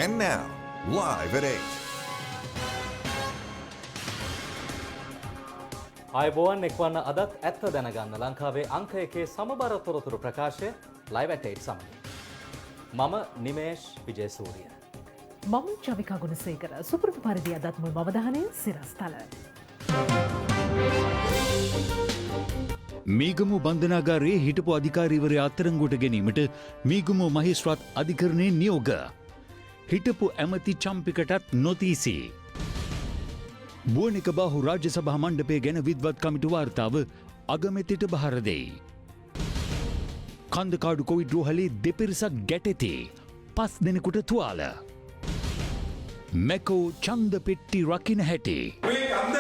And now, live at 8. ආයුබෝවන් එක්වන්න අදත් ඇත්ත දැනගන්න ලංකාවේ අංක එකේ සමබර තොරතුරු ප්‍රකාශය live at 8 සමගින්. මම නිමේෂ් විජේසූරිය. මම චවිකා ගුණසේකර. සුපුරුදු පරිදි අදත් මුල් අවධානය සිරස්තල. මීගමු බන්ධනාගාරයේ හිටපු අධිකාරීවරයා අත්අඩංගුවට ගැනීමට මීගමු මහේස්ත්‍රාත් අධිකරණයේ නියෝග. හිටපු ඇමති චම්පිකටත් නොතීසි. බුවනික බාහු රාජ්‍ය සභා මණ්ඩපය ගැන විද්වත් කමිටු වාර්තාව අගමැතිට බහර දෙයි. කන්දකාඩු කොවිඩ් රෝහලේ දෙපිරිසක් ගැටෙති. 5 දෙනෙකුට තුවාල. මැකෝ ඡන්ද පෙට්ටි රකින්න හැටි. මේ කන්ද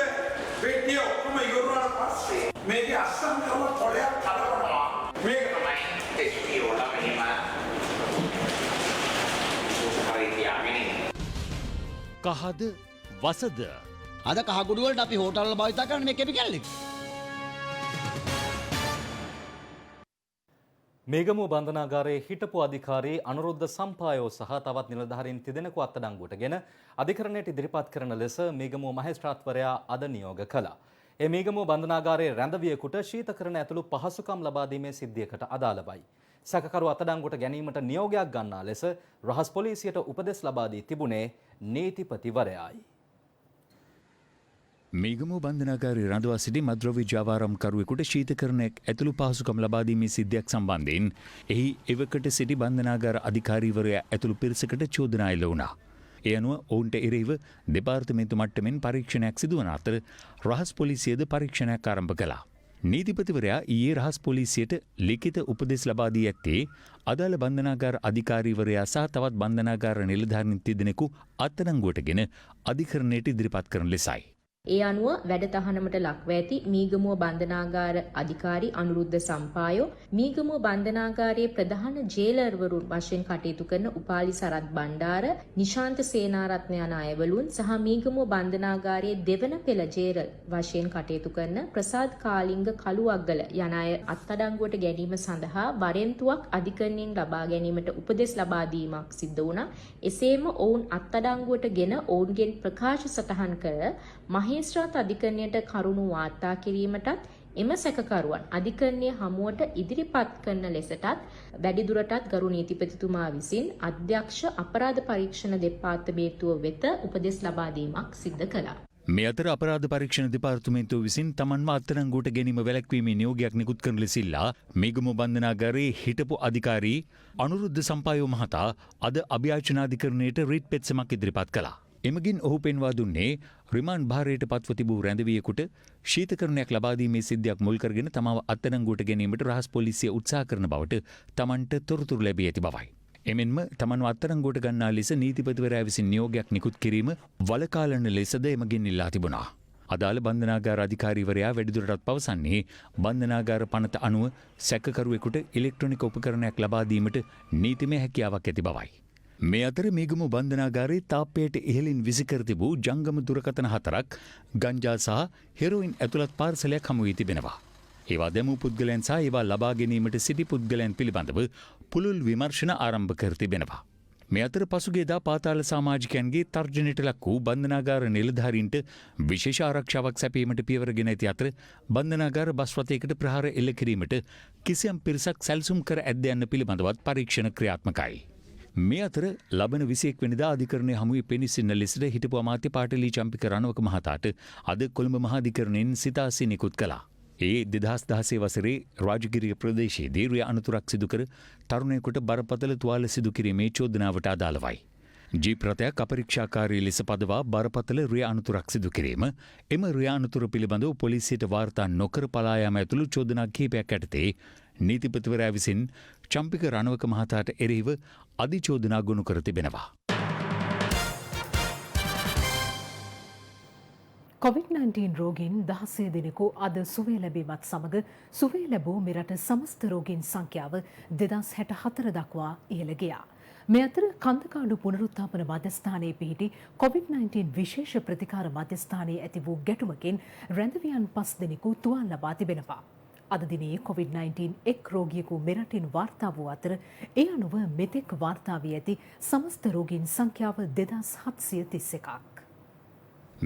පෙට්ටිය ඔක්කොම ඉවරුනාට පස්සේ මේකේ අස්සම් කරන කොලයක් කඩනවා. මේක තමයි පෙට්ටිය වල මෙහෙම කහද වසද අද කහගුඩු වලට අපි හෝටල් වල භාවිත කරන මේ කෙපි කැල්ලේ. මේගමුව බන්ධනාගාරයේ හිටපු අධිකාරී අනුරුද්ධ සම්පායෝ සහ තවත් නිලධාරීන් තිදෙනෙකු අත්අඩංගුවටගෙන අධිකරණයට ඉදිරිපත් කරන ලෙස මේගමුව මහේස්ත්‍රාත්වරයා අද නියෝග කළා. ඒ මේගමුව බන්ධනාගාරයේ රැඳවියෙකුට ශීතකරණ ඇතුළු පහසුකම් ලබා දීමේ සිද්ධියකට අදාළවයි. සැකකරු අත්අඩංගුවට ගැනීමට නියෝගයක් ගන්නා ලෙස රහස් පොලිසියට උපදෙස් ලබා දී තිබුණේ නීතිපතිවරයායි. මේගමුව බන්ධනාගාරයේ රඳවා සිටි මද්‍රව්‍ය ජාවාරම්කරුවෙකුට ශීතකරණයක් ඇතුළු පහසුකම් ලබා දීමේ සිද්ධියක් සම්බන්ධයෙන් එහි එවකට සිටි බන්ධනාගාර අධිකාරීවරයා ඇතුළු පිරිසකට චෝදනා එල්ල වුණා. ඒ අනුව ඔවුන්ට එරෙහිව දෙපාර්තමේන්තු මට්ටමින් පරීක්ෂණයක් සිදුවන අතර රහස් පොලිසියද පරීක්ෂණයක් ආරම්භ කළා. නීතිපතිවරයා ඊයේ රහස් පොලිසියට ලිඛිත උපදෙස් ලබා දී ඇත්තේ අදාළ බන්ධනාගාර අධිකාරීවරයා සහ තවත් බන්ධනාගාර නිලධාරීන් තිදෙනෙකු අත්අඩංගුවටගෙන අධිකරණයට ඉදිරිපත් කරන ලෙසයි. ඒ අනුව වැඩ තහනමට ලක්ව ඇති මීගමුව බන්ධනාගාර අධිකාරී අනුරුද්ධ සම්පායෝ මීගමුව බන්ධනාගාරයේ ප්‍රධාන ජේලර්වරුන් වශයෙන් කටයුතු කරන උපාලි සරත් බණ්ඩාර, නිශාන්ත සේනාරත්න යන අයවලුන් සහ මීගමුව බන්ධනාගාරයේ දෙවන පෙළ ජේලර් වශයෙන් කටයුතු කරන ප්‍රසාද් කාලිංග කළුවග්ගල යන අය අත්අඩංගුවට ගැනීම සඳහා වරෙන්තුවක් අධිකරණයෙන් ලබා ගැනීමට උපදෙස් ලබා දීමක් සිද්ධ වුණා. එසේම ඔවුන් අත්අඩංගුවටගෙන ඔවුන්ගෙන් ප්‍රකාශ සටහන් කර මහේස්ත්‍රාත් අධිකරණයට කරුණු වාර්තා කිරීමටත් එම සැකකරුවන් අධිකරණයේ හමුවට ඉදිරිපත් කරන ලෙසටත් වැඩිදුරටත් ගරු නීතිපතිතුමා විසින් අධ්‍යක්ෂ අපරාධ පරීක්ෂණ දෙපාර්තමේන්තුව වෙත උපදෙස් ලබා දීමක් සිද්ධ කළා. මේ අතර අපරාධ පරීක්ෂණ දෙපාර්තමේන්තුව විසින් තමන්ව අත්අඩංගුවට ගැනීම වැළැක්වීමේ නියෝගයක් නිකුත් කරන ලෙස ඉල්ලා මේගමුව බන්ධනාගාරයේ හිටපු අධිකාරී අනුරුද්ධ සම්පායෝ මහතා අද අභියාචනාධිකරණයට රිට් පෙත්සමක් ඉදිරිපත් කළා. එමගින් ඔහු පෙන්වා දුන්නේ රිමාන්ඩ් භාරයට පත්ව තිබූ රැඳවියෙකුට ශීතකරණයක් ලබා දීමේ සිද්ධියක් මුල් කරගෙන තමාව අත්අඩංගුවට ගැනීමට රහස් පොලිසිය උත්සාහ කරන බවට තමන්ට තොරතුරු ලැබී ඇති බවයි. එමෙන්ම තමන්ව අත්අඩංගුවට ගන්නා ලෙස නීතිපතිවරයා විසින් නියෝගයක් නිකුත් කිරීම වළකාලන ලෙසද එමගින් ඉල්ලා තිබුණා. අදාළ බන්ධනාගාර අධිකාරීවරයා වැඩිදුරටත් පවසන්නේ බන්ධනාගාර පනත අනුව සැකකරුවෙකුට ඉලෙක්ට්‍රොනික උපකරණයක් ලබා දීමට නීතිමය හැකියාවක් ඇති බවයි. මේ අතර මේගමුව බන්ධනාගාරයේ තාප්පයට ඉහළින් විසිකර තිබූ ජංගම දුරකථන 4ක් ගංජා සහ හෙරොයින් ඇතුළත් පාර්සලයක් හමු වී තිබෙනවා. ඒවා දැමූ පුද්ගලයන් සහ ඒවා ලබා ගැනීමට සිටි පුද්ගලයන් පිළිබඳව පුළුල් විමර්ශන ආරම්භ කර තිබෙනවා. මේ අතර පසුගියදා පාතාල සමාජිකයන්ගේ තර්ජනයට ලක් වූ බන්ධනාගාර නිලධාරීන්ට විශේෂ ආරක්ෂාවක් සැපීමට පියවරගෙන ඇති අතර බන්ධනාගාර බස් රථයකට ප්‍රහාර එල්ල කිරීමට කිසියම් පිරිසක් සැලසුම් කර ඇද්ද යන්න පිළිබඳවත් පරීක්ෂණ ක්‍රියාත්මකයි. මේ අතර ලබන 21 වෙනිදා අධිකරණයේ හමුවේ පෙනී ලෙසට හිටපු අමාත්‍ය පාටලී චම්පික රණවක මහතාට අද කොළඹ මහාධිකරණයෙන් සිතාසි නිකුත් කළා. ඒ 2016 වසරේ රාජගිරිය ප්‍රදේශයේදී රිය අනතුරක් සිදු කර තරුණයෙකුට බරපතල තුවාල සිදු කිරීමේ චෝදනාවට අදාළවයි. ජීප් රථයක් අපරීක්ෂාකාරී ලෙස පදවා බරපතල රිය අනතුරක් සිදු කිරීම, එම රිය අනතුර පිළිබඳව පොලිසියට වාර්තා නොකර පලා යාම ඇතුළු චෝදනා කිහිපයක් යටතේ නීතිපතිවරයා විසින් චම්පික රණවක මහතාට එරෙහිව අධිචෝදනා ගොනු කර තිබෙනවා. COVID-19 රෝගීන් 16 දෙනෙකු අද සුවය ලැබීමත් සමග සුවය ලැබූ මෙරට සමස්ත රෝගීන් සංඛ්‍යාව 2064 දක්වා ඉහළ ගියා. මේ අතර කන්දකාඩු පුනරුත්ථාපන මධ්‍යස්ථානයේ පිහිටි COVID-19 විශේෂ ප්‍රතිකාර මධ්‍යස්ථානයේ ඇති වූ ගැටුමකින් රැඳවියන් 5 දෙනෙකු තුවාල ලබා තිබෙනවා. අද දිනේ COVID-19 එක් රෝගියෙකු මෙරටින් වාර්තා වූ අතර ඒ අනුව මෙතෙක් වාර්තා වී ඇති සමස්ත රෝගීන් සංඛ්‍යාව 2731ක්.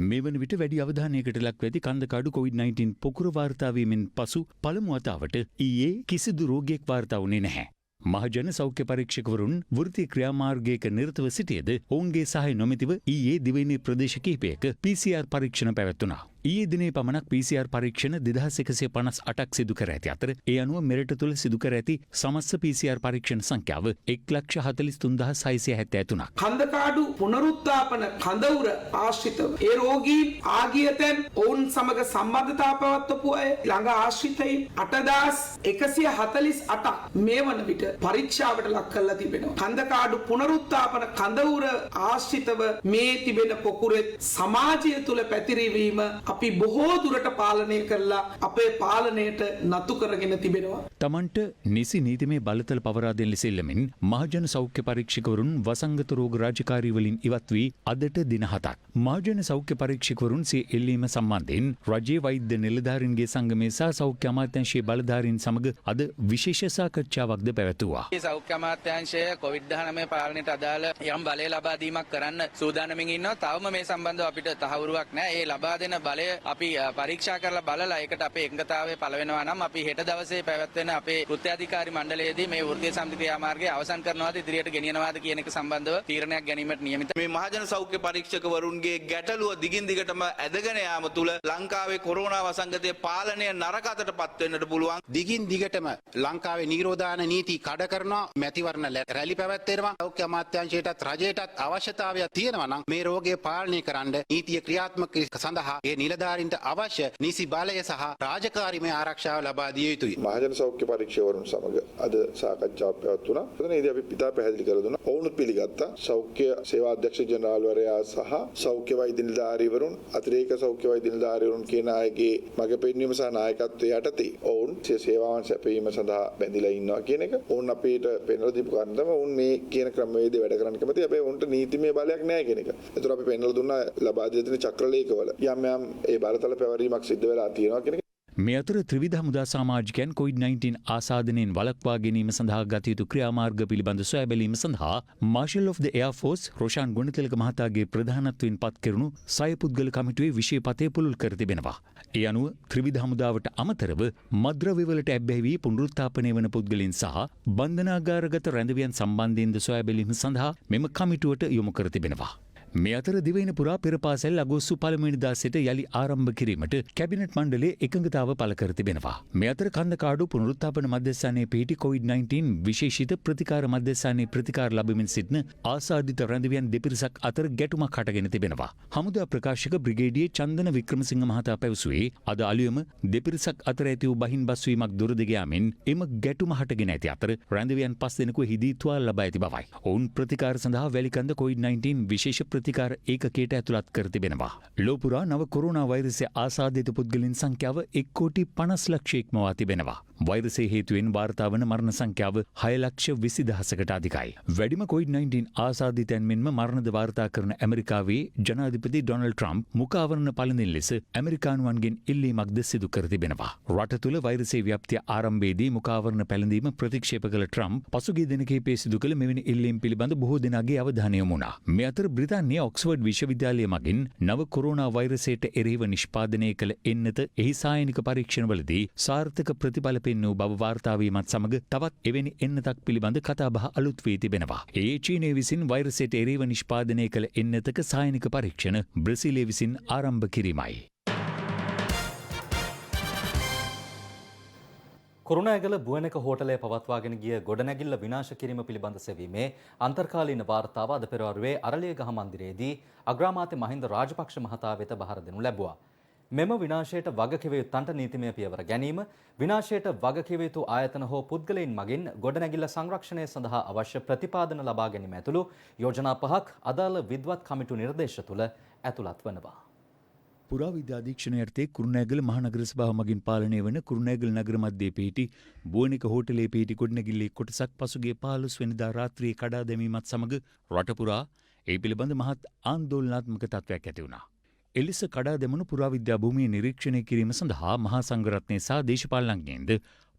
මේ වන විට වැඩි අවධානයකට ලක් ඇති කන්දකාඩු COVID-19 පොකුර වාර්තාවීමෙන් පසු පළමු වතාවට ඊයේ කිසිදු රෝගියෙක් වාර්තා වුණේ නැහැ. මහජන සෞඛ්‍ය පරීක්ෂකවරුන් වෘත්තීය ක්‍රියාමාර්ගයක නිරතව සිටියද ඔවුන්ගේ සහාය නොමැතිව ඊයේ දිවයිනේ ප්‍රදේශ කිහිපයක PCR පරීක්ෂණ පැවැත්වුණා. ඊයේ දිනේ පමණක් PCR පරීක්ෂණ 2158ක් සිදු කර ඇති අතර ඒ අනුව මෙරට තුළ සිදු කර ඇති සමස්ත PCR පරීක්ෂණ සංඛ්‍යාව 1,43,673ක්. කන්දකාඩු පුනරුත්ථාපන කඳවුර ආශ්‍රිතව ඒ රෝගීන් ආගියතෙන් ඔවුන් සමග සම්බන්ධතා පවත්වපු අය ළඟ ආශ්‍රිතයින් 8148ක් මේ වන විට පරීක්ෂාවට ලක් කරලා තිබෙනවා. කන්දකාඩු පුනරුත්ථාපන කඳවුර ආශ්‍රිතව මේ තිබෙන පොකුරෙත් සමාජය තුළ පැතිරවීම අපි බොහෝ දුරට පාලනය කරලා අපේ පාලනයට නතු කරගෙන තිබෙනවා. තමන්ට නිසි නීතිමය බලතල පවරා දෙන ලෙස ඉල්ලමින් මහජන සෞඛ්‍ය පරීක්ෂකවරුන් වසංගත රෝග රාජකාරී වලින් ඉවත් වී අදට දින 7ක්. මහජන සෞඛ්‍ය පරීක්ෂකවරුන් සිය එල්ලීම සම්බන්ධයෙන් රජයේ වෛද්‍ය නිලධාරීන්ගේ සංගමේ සහ සෞඛ්‍ය අමාත්‍යාංශයේ බලධාරීන් සමග අද විශේෂ සාකච්ඡාවක්ද පැවැතුවා. සෞඛ්‍ය අමාත්‍යාංශය COVID-19 පාලනයට අදාළ යම් බලය ලබා දීමක් කරන්න සූදානමින් ඉන්නවා. තවම මේ සම්බන්ධව අපිට තහවුරුවක් නැහැ. ඒ ලබා දෙන බලය අපි පරීක්ෂා කරලා බලලා ඒකට අපේ එකඟතාවය පළ වෙනවා නම් අපි හෙට දවසේ පැවැත්වෙන අපේ කෘත්‍යාධිකාරී මණ්ඩලයේදී මේ වෘත්තීය සමිති ක්‍රියාමාර්ගය අවසන් කරනවාද ඉදිරියට ගෙනියනවාද කියන එක සම්බන්ධව තීරණයක් ගැනීමට නියමිතයි. මේ මහජන සෞඛ්‍ය පරීක්ෂකවරුන්ගේ ගැටලුව දිගින් දිගටම ඇදගෙන යාම තුළ ලංකාවේ කොරෝනා වසංගතයේ පාලනය නරක අතටපත් වෙන්නට පුළුවන්. දිගින් දිගටම ලංකාවේ නිරෝධාන නීති කඩ කරනවා, මැතිවරණ රැලි පැවැත්වෙනවා. සෞඛ්‍ය අමාත්‍යාංශයටත් රජයටත් අවශ්‍යතාවයක් තියෙනවා නම් මේ රෝගය පාලනය කරන්න නීතිය ක්‍රියාත්මක සඳහා ඒ නිලධාරීන්ට අවශ්‍ය නිසි බලය සහ රාජකාරීමය ආරක්ෂාව ලබා දිය යුතුයි. මහජන සෞඛ්‍ය පරීක්ෂකවරුන් සමග අද සාකච්ඡාවක් පැවැත්වුණා. එතනදී අපි පිටා පැහැදිලි කර දුන්නා. ඔවුනුත් පිළිගත්තා. සෞඛ්‍ය සේවා අධ්‍යක්ෂ ජනරාල්වරයා සහ සෞඛ්‍ය වෛද්‍ය නිලධාරීවරුන් අතිරේක සෞඛ්‍ය වෛද්‍ය නිලධාරීවරුන් කියන අයගේ මඟ පෙන්වීම සහ නායකත්වයේ යටතේ ඔවුන් සේවාවන් සැපයීම සඳහා බැඳිලා ඉන්නවා කියන එක. ඔවුන් අපිට පෙන්වලා දීපු කාරණා තමයි ඔවුන් මේ කියන ක්‍රමවේදය වැඩ කරන්න කැමති. හැබැයි ඔවුන්ට නීතිමය බලයක් නැහැ කියන එක. ඒතර අපි පෙන්වලා දුන්නා ලබා දී දෙන චක්‍රලේඛවල යම් ඒ බලතල පැවරීමක් සිද්ධ වෙලා තියෙනවා කියන එක. මේ අතර ත්‍රිවිධ හමුදා සමාජිකයන් COVID-19 ආසාදනයෙන් වළක්වා ගැනීම සඳහා ගත යුතු ක්‍රියාමාර්ග පිළිබඳ සොයා බැලීම සඳහා marshal of the Air Force Roshan Gunathilaka මහතාගේ ප්‍රධානත්වයෙන් පත් කෙරුණු සයපුද්ගල කමිටුවේ විෂයපතය පුළුල් කර තිබෙනවා. ඒ අනුව ත්‍රිවිධ හමුදාවට අමතරව මද්‍රව්‍යවලට ඇබ්බැහි වී පුනරුත්ථාපනය වන පුද්ගලයන් සහ බන්ධනාගාරගත රැඳවියන් සම්බන්ධයෙන්ද සොයා බැලීම සඳහා මෙම කමිටුවට යොමු කර තිබෙනවා. මේ අතර දිවයින පුරා පෙර පාසැල් අගෝස්තු 1 වෙනිදා සිට යලි ආරම්භ කිරීමට කැබිනට් මණ්ඩලයේ එකඟතාව පළ කර තිබෙනවා. මේ අතර කන්දකාඩු පුනරුත්ථාපන මධ්‍යස්ථානයේ පිහිටි COVID-19 විශේෂිත ප්‍රතිකාර මධ්‍යස්ථානයේ ප්‍රතිකාර ලැබෙමින් සිටින ආසාදිත රැඳවියන් දෙපිරිසක් අතර ගැටුමක් හටගෙන තිබෙනවා. හමුදා ප්‍රකාශක බ්‍රිගේඩියේ චන්දන වික්‍රමසිංහ මහතා පැවසුවේ අද අලුයම දෙපිරිසක් අතර ඇති වූ බහින් බස්වීමක් දුරදිග යාමෙන් එම ගැටුම හටගෙන ඇති අතර රැඳවියන් 5 දෙනෙකු හිදී තුවාල ලබා ඇති බවයි. ඔවුන් ප්‍රතිකාර සඳහා වැලිකන්ද COVID-19 විශේෂ ප්‍රතිකාර ඒකකයට ඇතුළත් කර තිබෙනවා. ලෝපුරා නව කොරෝනා වෛරසය ආසාදිත පුද්ගලයන් සංඛ්‍යාව 1,50,00,000 ඉක්මවා තිබෙනවා. වෛරසය හේතුවෙන් වාර්තා වන මරණ සංඛ්‍යාව 6,20,000කට අධිකයි. වැඩිම COVID-19 ආසාදිතයන් මෙන්ම මරණද වාර්තා කරන ඇමරිකාවේ ජනාධිපති ඩොනල්ඩ් ට්‍රම්ප් මුඛාවරණ පළඳින ලෙස ඇමරිකානුවන්ගෙන් ඉල්ලීමක්ද සිදු කර තිබෙනවා. රට තුළ වෛරසයේ ව්‍යාප්තිය ආරම්භයේදී මුඛාවරණ පැළඳීම ප්‍රතික්ෂේප කළ ට්‍රම්ප් පසුගිය දින කිහිපයේ සිදු කළ මෙවැනි ඉල්ලීම් පිළිබඳ බොහෝ දෙනාගේ අවධානය යොමු වුණා. මේ අතර බ්‍රිතාන්‍යයේ ඔක්ස්ෆර්ඩ් විශ්වවිද්‍යාලය මගින් නව කොරෝනා වෛරසයට එරෙහිව නිෂ්පාදනය කළ එන්නත එහි සායනික පරීක්ෂණවලදී සාර්ථක ප්‍රතිඵල පෙන්වූ බව වාර්තා වීමත් සමග තවත් එවැනි එන්නතක් පිළිබඳ කතාබහ අලුත් වී තිබෙනවා. ඒ චීනය විසින් වෛරසයට එරෙහිව නිෂ්පාදනය කළ එන්නතක සායනික පරීක්ෂණ බ්‍රසීලය විසින් ආරම්භ කිරීමයි. කුරුණෑගල බුවනක හෝටලය පවත්වාගෙන ගිය ගොඩනැගිල්ල විනාශ කිරීම පිළිබඳ සෙවීමේ අන්තර්කාලීන වාර්තාව අද පෙරවරුවේ අරලියගහ මන්දිරයේදී අග්‍රාමාත්‍ය මහින්ද රාජපක්ෂ මහතා වෙත බහර දෙනු ලැබුවා. මෙම විනාශයට වගකිව යුත්තන්ට නීතිමය පියවර ගැනීම, විනාශයට වගකිව යුතු ආයතන හෝ පුද්ගලයන් මගින් ගොඩනැගිල්ල සංරක්ෂණය සඳහා අවශ්‍ය ප්‍රතිපාදන ලබා ගැනීම ඇතුළු යෝජනා 5ක් අදාළ විද්වත් කමිටු නිර්දේශ තුළ ඇතුළත් වනවා. පුරාවිද්‍යා අධීක්ෂණය යටතේ කුරුණෑගල මහනගර සභාව මගින් පාලනය වන කුරුණෑගල නගර මැදේ පිහිටි බුවනික හෝටලයේ පිහිටි ගොඩනැගිල්ලේ කොටසක් පසුගිය 15 වෙනිදා රාත්‍රියේ කඩා දැමීමත් සමග රට පුරා ඒ පිළිබඳ මහත් ආందోලනාත්මක තත්ත්වයක් ඇති වුණා. එලෙස කඩා දෙමනු පුරාවිද්‍යා භූමිය නිරීක්ෂණය කිරීම සඳහා මහා සංඝරත්නය සහ දේශපාලනඥයින්ද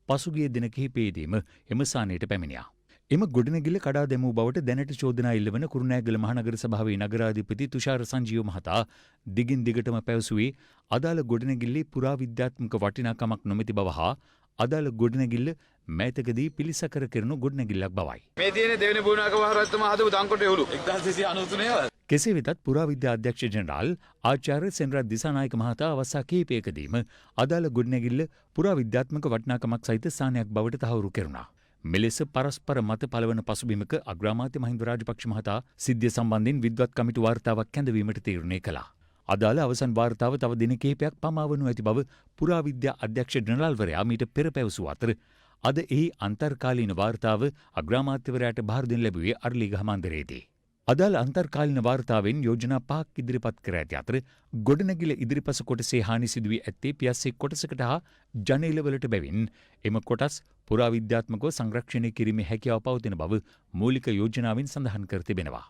පසුගිය දින කිහිපයේදීම එම ස්ථානයට පැමිණියා. එම ගොඩනැගිල්ල කඩා දැමූ බවට දැනට චෝදනා එල්ලවන කුරුණෑගල මහනගර සභාවේ නගරාධිපති තුෂාර සංජීව මහතා දිගින් දිගටම පැවසුවේ අදාළ ගොඩනැගිල්ලේ පුරාවිද්‍යාත්මක වටිනාකමක් නොමැති බව හා අදාළ ගොඩනැගිල්ල මෑතකදී පිළිසකර කරනු ගොඩනැගිල්ලක් බවයි. මේ තියෙන දෙවෙනි බුණාක මහරජතුම හදපු දංකොටේ උළු 1993 කෙසේ වෙතත් පුරාවිද්‍යා අධ්‍යක්ෂ ජෙනරාල් ආචාර්ය සෙනරත් දිසානායක මහතා අවස්ථා කිහිපයකදීම අදාළ ගොඩනැගිල්ල පුරාවිද්‍යාත්මක වටිනාකමක් සහිත ස්ථානයක් බවට තහවුරු කෙරුණා. මෙලෙස පරස්පර මත පළවන පසුබිමක අග්‍රාමාත්‍ය මහින්ද රාජපක්ෂ මහතා සිද්ධිය සම්බන්ධයෙන් විද්වත් කමිටු වාර්තාවක් කැඳවීමට තීරණය කළා. අදාළ අවසන් වාර්තාව තව දින කිහිපයක් පමාවනු ඇති බව පුරාවිද්‍යා අධ්‍යක්ෂ ජෙනරාල්වරයා මීට පෙර පැවසූ අතර අද එහි අන්තර්කාලීන වාර්තාව අග්‍රාමාත්‍යවරයාට බාර දෙනු ලැබුවේ අරලිගහ මන්දිරයේදී. අදාළ අන්තර්කාලීන වාර්තාවෙන් යෝජනා 5ක් ඉදිරිපත් කර ඇති අතර ගොඩනැගිල්ල ඉදිරිපස කොටසේ හානි සිදුවී ඇත්තේ පියස්සේ කොටසකට හා ජනේලවලට බැවින් එම කොටස් පුරාවිද්‍යාත්මකව සංරක්ෂණය කිරීමේ හැකියාව පවතින බව මූලික යෝජනාවෙන් සඳහන් කර තිබෙනවා.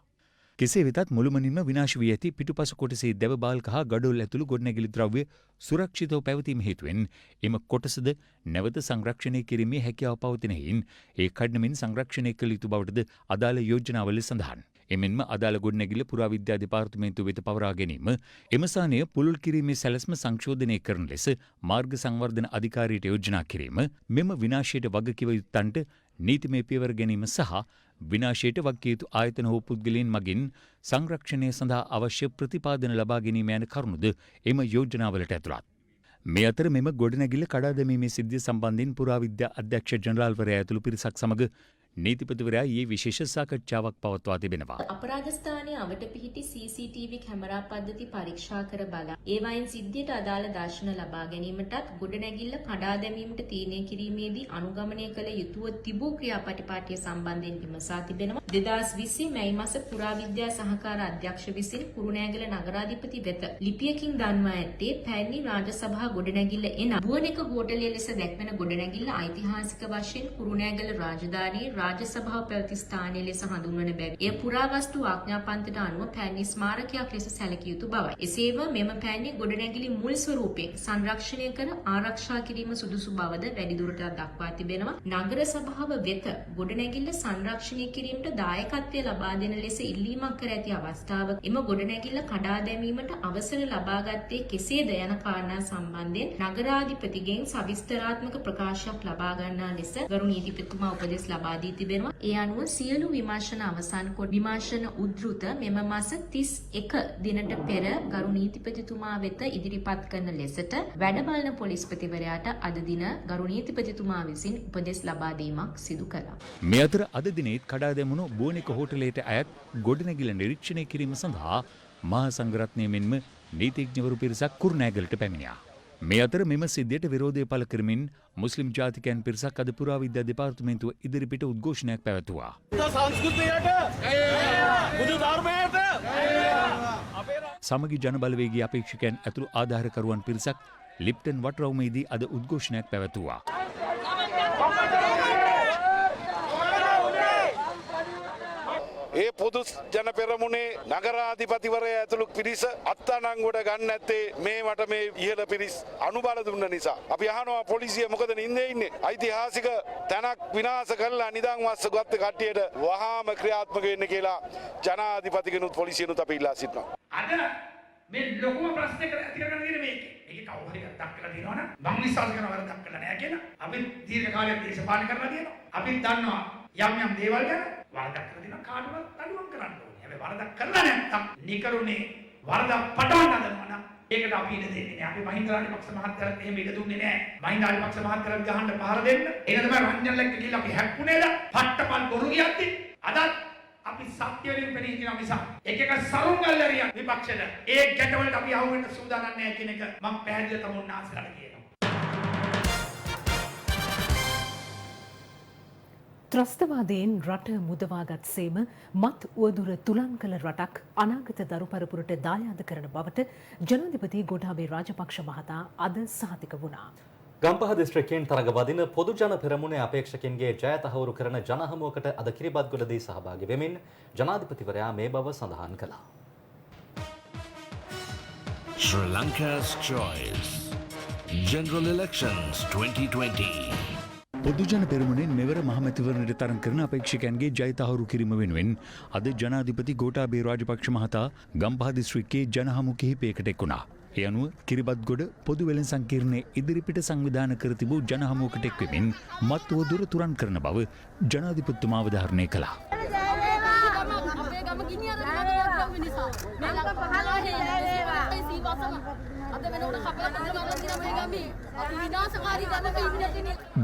කෙසේ වෙතත් මුළුමනින්ම විනාශ වී ඇති පිටුපස කොටසේ දැව බාල්ක හා ගඩොල් ඇතුළු ගොඩනැගිලි ද්‍රව්‍ය සුරක්ෂිතව පැවතීම හේතුවෙන් එම කොටසද නැවත සංරක්ෂණය කිරීමේ හැකියාව පවතින හේයින් ඒ කඩනමින් සංරක්ෂණය කළ යුතු බවටද අදාළ යෝජනාවල සඳහන්. එමෙන්ම අදාළ ගොඩනැගිල්ල පුරාවිද්‍යා දෙපාර්තමේන්තුව වෙත පවරා ගැනීම එම ස්ථානය පුළුල් කිරීමේ සැලැස්ම සංශෝධනය කරන ලෙස මාර්ග සංවර්ධන අධිකාරියට යෝජනා කිරීම මෙම විනාශයට වගකිව යුත්තන්ට නීතිමය පියවර ගැනීම සහ විනාශයට වගකිව යුතු ආයතන හෝ පුද්ගලයන් මගින් සංරක්ෂණය සඳහා අවශ්‍ය ප්‍රතිපාදන ලබා ගැනීම යන කරුණුද එම යෝජනාවලට ඇතුළත්. මේ අතර මෙම ගොඩනැගිල්ල කඩා දැමීමේ සිද්ධිය සම්බන්ධයෙන් පුරාවිද්‍යා අධ්‍යක්ෂ ජෙනරාල්වරයා ඇතුළු පිරිසක් සමග නීතිපතිවරයා ඊයේ විශේෂ සාකච්ඡාවක් පවත්වා තිබෙනවා. අපරාධ ස්ථානයේ අවට පිහිටි CCTV කැමරා පද්ධති පරීක්ෂා කර බලා ඒවායින් සිද්ධියට අදාළ දර්ශන ලබා ගැනීමටත් ගොඩනැගිල්ල කඩා දැමීමට තීරණය කිරීමේදී අනුගමනය කළ යුතුව තිබූ ක්‍රියාපටිපාටිය සම්බන්ධයෙන් විමසා තිබෙනවා. 2020 මැයි මාස පුරාවිද්‍යා සහකාර අධ්‍යක්ෂ විසින් කුරුණෑගල නගරාධිපති වෙත ලිපියකින් දන්වා ඇත්තේ පැරණි රාජසභා ගොඩනැගිල්ල එන බුවනික හෝටලය ලෙස දැක්වෙන ගොඩනැගිල්ල ඓතිහාසික වශයෙන් කුරුණෑගල රාජධානියේ රාජසභාව පැවති ස්ථානය ලෙස හඳුන්වන බැවින් එය පුරාවස්තු ආඥාපන්තිට අනුව පැරණි ස්මාරකයක් ලෙස සැලකිය යුතු බවයි. එසේම මෙම පැරණි ගොඩනැගිලි මුල් ස්වරූපයෙන් සංරක්ෂණය කර ආරක්ෂා කිරීම සුදුසු බවද වැඩිදුරටත් දක්වා තිබෙනවා. නගර සභාව වෙත ගොඩනැගිල්ල සංරක්ෂණය කිරීමට දායකත්වය ලබා දෙන ලෙස ඉල්ලීමක් කර ඇති අවස්ථාවක එම ගොඩනැගිල්ල කඩා දැමීමට අවසර ලබාගත්තේ කෙසේද යන කාරණා සම්බන්ධයෙන් නගරාධිපතිගෙන් සවිස්තරාත්මක ප්‍රකාශයක් ලබා ගන්නා ලෙස ගරු නීතිපතිතුමා උපදෙස් ලබා දී තිබෙනවා. ඒ අනුව සියලු විමර්ශන අවසන් කොට විමර්ශන උද්ෘත මෙම මාස 31 දිනට පෙර ගරු නීතිපතිතුමා වෙත ඉදිරිපත් කරන ලෙසට වැඩ බලන පොලිස්පතිවරයාට අද දින ගරු නීතිපතිතුමා විසින් උපදෙස් ලබා දීමක් සිදු කළා. මේ අතර අද දිනේත් කඩා දැමුණු බෝනික හෝටලයට අයත් ගොඩනැගිල්ල නිරීක්ෂණය කිරීම සඳහා මහා සංඝරත්නය මෙන්ම නීතිඥවරු පිරිසක් කුරුණෑගලට පැමිණියා. මේ අතර මෙම සිද්ධියට විරෝධය පළ කරමින් මුස්ලිම් ජාතිකයන් පිරිසක් අද පුරාවිද්‍යා දෙපාර්තමේන්තුව ඉදිරිපිට උද්ඝෝෂණයක් පැවැත්වුවා. සමගි ජනබලවේගී අපේක්ෂකයන් ඇතුළු ආධාරකරුවන් පිරිසක් ලිප්ටන් වටරවුමේදී අද උද්ඝෝෂණයක් පැවැත්වුවා. ඒ පොදු ජන පෙරමුණේ නගරාධිපතිවරයා ඇතුළු පිරිස අත්අඩංගුවට ගන්න නැත්තේ මේ මට මේ ඉහළ පිරිස් අනුබල දුන්න නිසා. අපි අහනවා පොලිසිය මොකද නින්දේ ඉන්නේ? ඓතිහාසික තැනක් විනාශ කරලා නිදන් වස්ස ගත්ත කට්ටියට වහාම ක්‍රියාත්මක වෙන්න කියලා ජනාධිපතිගෙනුත් පොලිසියනුත් අපි ඉල්ලා සිටිනවා. අද මේ ලොකුම ප්‍රශ්නයක ඇති කරගෙන තියෙන මේක. මේක කවුරු හරි දක්කලා තියෙනවනම් මම විශ්වාස කරනවා වල දක්කලා නැහැ කියලා. අපි දීර්ඝ කාලයක් දේශපාලන කරලා තියෙනවා. අපි දන්නවා යම් දේවල් ගැන වරදක් කරලා තියෙනවා කාටවත් අඩුවක් කරන්න ඕනේ. හැබැයි වරදක් කරලා නැත්තම් නිකරුණේ වරද පටවන්න හදනවා නම් ඒකට අපි ඉඩ දෙන්නේ නැහැ. අපි මහින්ද රාජපක්ෂ මහත්තයාට එහෙම ඉඩ දුන්නේ නැහැ. මහින්ද රාජපක්ෂ මහත්තයාට ගහන්න පහර දෙන්න. ඒක තමයි රංජන් ලෙක්ක කියලා අපි හැප්පුණේද? පට්ටපල් බොරු කියද්දි අදත් අපි සත්‍ය වලින් පෙනී හිටිනවා මිසක් එක සරුංගල්ලරියක් විපක්ෂද ඒ ගැටවලට අපි අහුවෙන්න සූදානම් නැහැ කියන එක මම පැහැදිලිව තමුන් ආසලට කියනවා. ත්‍රස්තවාදයෙන් රට මුදවාගත් සේම මත් උවදුර තුලන් කළ රටක් අනාගත දරු පරපුරට දායාද කරන බවට ජනාධිපති ගෝඨාභය රාජපක්ෂ මහතා අද සහතික වුණා. ගම්පහ දිස්ත්‍රික්කයෙන් තරඟ වදින පොදු ජන පෙරමුණේ අපේක්ෂකයන්ගේ ජය තහවුරු කරන ජනහමුවකට අද කිරිබත්ගොඩදී සහභාගී වෙමින් ජනාධිපතිවරයා මේ බව සඳහන් කළා. Sri Lanka's choice. General Elections 2020. පොදුජන පෙරමුණෙන් මෙවර මහමැතිවරණයට තරම් කරන අපේක්ෂකයන්ගේ ජය තහවුරු කිරීම වෙනුවෙන් අද ජනාධිපති ගෝඨාභය රාජපක්ෂ මහතා ගම්පහ දිස්ත්‍රික්කයේ ජනහමු කිහිපයකට එක්වුණා. ඒ අනුව කිරිබත්ගොඩ පොදු වෙළෙඳ සංකීර්ණයේ ඉදිරිපිට සංවිධානය කර තිබූ ජනහමුවකට එක්වෙමින් මත්ව දුර තුරන් කරන බව ජනාධිපතිතුමා අවධාරණය කළා.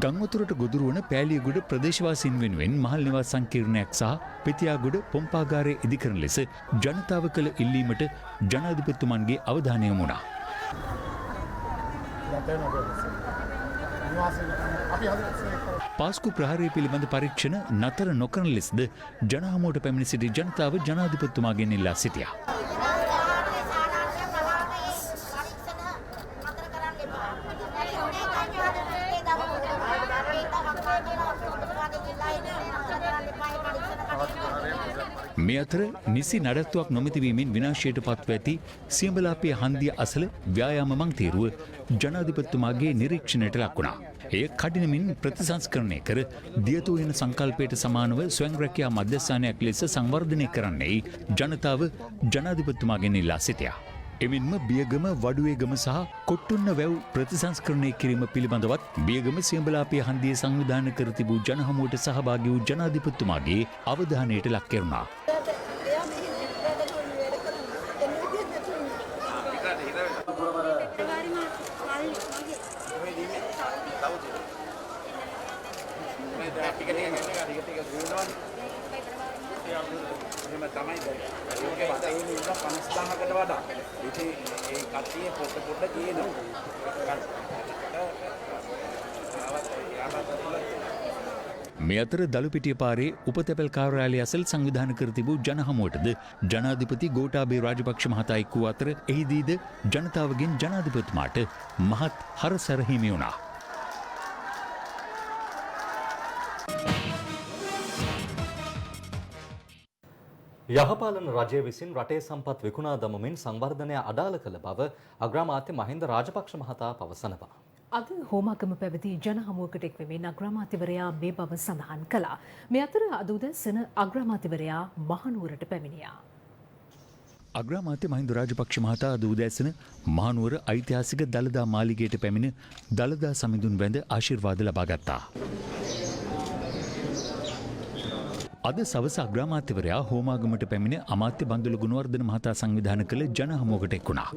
ගංවතුරට ගොදුරු වන පෑලියගොඩ ප්‍රදේශවාසීන් වෙනුවෙන් මහල් නිවාස සංකීර්ණයක් සහ පෙතියාගොඩ පොම්පාගාරය ඉදිකරන ලෙස ජනතාව කළ ඉල්ලීමට ජනාධිපතිතුමන්ගේ අවධානය යොමු වුණා. පාස්කු ප්‍රහාරය පිළිබඳ පරීක්ෂණ නතර නොකරන ලෙසද ජනහමුවට පැමිණ සිටි ජනතාව ජනාධිපතිතුමාගෙන් ඉල්ලා සිටියා. මේ අතර නිසි නඩත්තුවක් නොමැතිවීමෙන් විනාශයට පත්ව ඇති සියඹලාපිය හන්දිය අසල ව්‍යායාම මංතීරුව ජනාධිපතිතුමාගේ නිරීක්ෂණයට ලක් වුණා. එය කඩිනමින් ප්‍රතිසංස්කරණය කර දියතෝයන සංකල්පයට සමානව ස්වයං රැකියා මධ්‍යස්ථානයක් ලෙස සංවර්ධනය කරන්නයි ජනතාව ජනාධිපතිතුමාගෙන් ඉල්ලා සිටියා. එමෙන්ම බියගම වඩුවේගම සහ කොට්ටුන්න වැව් ප්‍රතිසංස්කරණය කිරීම පිළිබඳවත් බියගම සියඹලාපිය හන්දියේ සංවිධානය කර තිබූ ජනහමුවට සහභාගී වූ ජනාධිපතිතුමාගේ අවධානයට ලක් කෙරුණා. මේ අතර දළුපිටිය පාරේ උපතැපැල් කාර්යාලය අසල් සංවිධානය කර තිබූ ජනහමුවටද ජනාධිපති ගෝඨාභය රාජපක්ෂ මහතා එක් වූ අතර එහිදීද ජනතාවගෙන් ජනාධිපතිතුමාට මහත් හරසැර හිමි වුණා. යහපාලන රජය විසින් රටේ සම්පත් විකුණා දමමින් සංවර්ධනය අඩාල කළ බව අග්‍රාමාත්‍ය මහින්ද රාජපක්ෂ මහතා පවසනවා. අද හෝමාගම පැවති ජනහමුවකට එක්වෙමින් අග්‍රාමාත්‍යවරයා මේ බව සඳහන් කළා. මේ අතර අද උදැසන අග්‍රාමාත්‍යවරයා මහනුවරට පැමිණියා. අග්‍රාමාත්‍ය මහින්ද රාජපක්ෂ මහතා අද උදැසන මහනුවර ඓතිහාසික දළදා මාලිගයට පැමිණ දළදා සමිඳුන් වැඳ ආශිර්වාද ලබා ගත්තා. අද සවස අග්‍රාමාත්‍යවරයා හෝමාගමට පැමිණ අමාත්‍ය බන්දුල ගුණවර්ධන මහතා සංවිධානය කළ ජනහමුවකට එක්වුණා.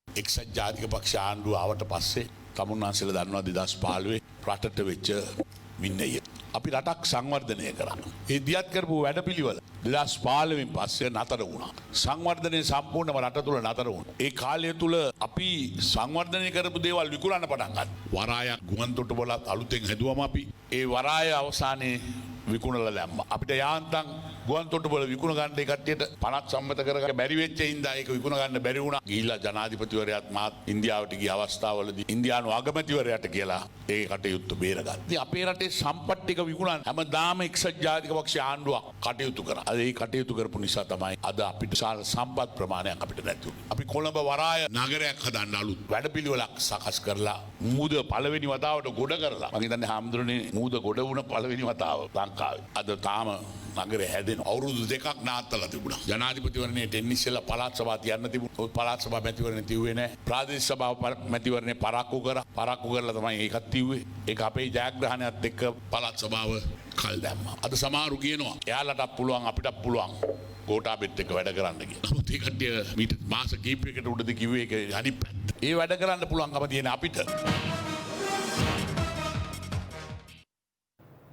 එක්සත් ජාතික පක්ෂ ආණ්ඩුව ආවට පස්සේ තමුන්නාන්සේලා දන්නවා 2015 රටට වෙච්ච වින්නය. අපි රටක් සංවර්ධනය කරා. ඒ දියත් කරපු වැඩපිළිවෙල 2015 පස්සේ නතර වුණා. සංවර්ධනය සම්පූර්ණම රට තුල නතර වුණා. ඒ කාලය තුල අපි සංවර්ධනය කරපු දේවල් විකුණන්න පටන් ගත්තා. වරායක් ගුවන්තොටුපොළ අලුතෙන් හැදුවම අපි ඒ වරාය අවසානයේ විකුණලා දැම්මා. අපිට යාන්තම් ගුවන්තොටුපොළ විකුණ ගන්න ඒ කට්ටියට පනත් සම්මත කරගන්න බැරි වෙච්ච හින්දා ඒක විකුණ ගන්න බැරි වුණා. ගිහිල්ලා ජනාධිපතිවරයාත් මාත් ඉන්දියාවට ගිය අවස්ථාවවලදී ඉන්දියානු අගමැතිවරයාට කියලා ඒ කටයුත්ත බේරගත්තා. ඉතින් අපේ රටේ සම්පත් ටික විකුණන්න හැමදාම එක්සත් ජාතික පක්ෂ ආණ්ඩුවක් කටයුතු කරා. අද ඒ කටයුතු කරපු නිසා තමයි අද අපිට විශාල සම්පත් ප්‍රමාණයක් අපිට නැති වුනේ. අපි කොළඹ වරාය නගරයක් හදන්න අලුත් වැඩපිළිවෙලක් සකස් කරලා මූද පළවෙනි වතාවට ගොඩ කරලා මම හිතන්නේ හාමුදුරනේ මූද ගොඩ වුණ පළවෙනි වතාව ලංකාවේ. අද තාම නගරය හැදෙන අවුරුදු දෙකක් නාත්තලා තිබුණා. ජනාධිපතිවරණයට එන්න ඉස්සෙල්ලා පළාත් සභාව තියන්න තිබුණා. පළාත් සභාව මැතිවරණය තිව්වේ නැහැ. ප්‍රාදේශීය සභාව මැතිවරණය පරක්කු කරා. පරක්කු කරලා තමයි ඒකත් තිව්වේ. ඒක අපේ ජයග්‍රහණයත් එක්ක පළාත් සභාව කල් දැම්මා. අද සමහරු කියනවා එයාලටත් පුළුවන් අපිටත් පුළුවන් ගෝඨාභයත් එක්ක වැඩ කරන්න කියලා. නමුත් ඒ කට්ටිය මීට මාස කිහිපයකට උඩද කිව්වේ ඒක අනිත් පැත්ත. ඒ වැඩ කරන්න පුළුවන්කම තියෙන අපිට.